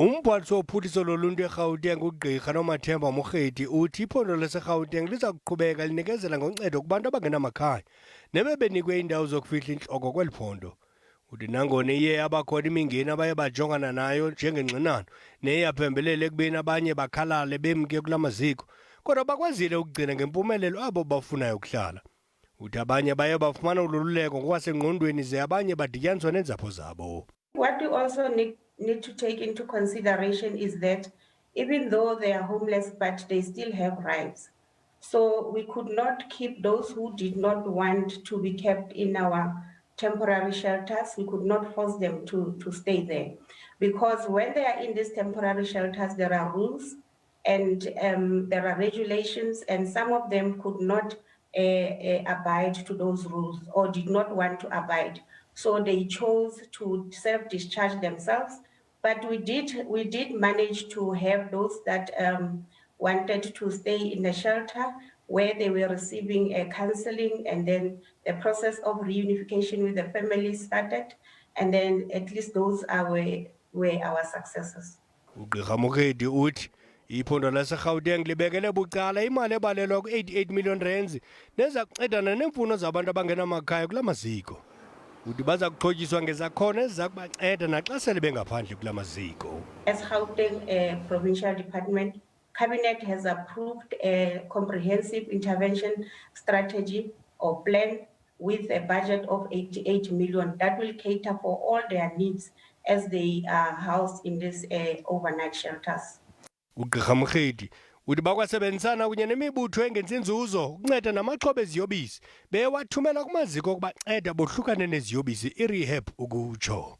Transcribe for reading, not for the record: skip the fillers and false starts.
Umphathiswa wophuhliso loluntu eGauteng ugqirha Nomathemba Mokgethi uthi iphondo laseGauteng liza kuqhubeka linikezela ngoncedo kubantu abangenamakhaya nebebenikwe iindawo zokufihla intloko kweli phondo. Uthi nangona iye abakhona imingeni abaye bajongana nayo njengengxinano neye yaphembelela ekubeni abanye bakhalale bemke kula maziko, kodwa bakwazile ukugcina ngempumelelo abo bafunayo ukuhlala. Uthi abanye baye bafumana ululeko ngokwasengqondweni ze abanye badityaniswe neentsapho zabo. What we also need to take into consideration is that even though they are homeless, but they still have rights. So we could not keep those who did not want to be kept in our temporary shelters. We could not force them to stay there. Because when they are in these temporary shelters, there are rules and there are regulations, and some of them could not abide to those rules or did not want to abide. So they chose to self-discharge themselves. But we did manage to have those that wanted to stay in a shelter where they were receiving counseling, and then the process of reunification with the family started, and then at least those were our successes. Ugqirha Mokgethi uthi iphondo laseGauteng libekele bucala imali ebalelwa ku-88 million rands neza kuncedana neemfuno zabantu abangenamakhaya kula maziko. Uthi baza kuxhotyiswa ngezakhono eziza kubanceda naxa sele bengaphandle kula maziko. As Gauteng Provincial Department, Cabinet has approved a comprehensive intervention strategy or plan with a budget of 88 million that will cater for all their needs as they are housed in these overnight shelters. Ugqirha Mokgethi uthi bakwasebenzisana kunye nemibutho engenzi nzuzo ukunceda namaxhoba eziyobisi bewathumela kumaziko okubanceda bohlukane neziyobisi, i-rehab ukutsho.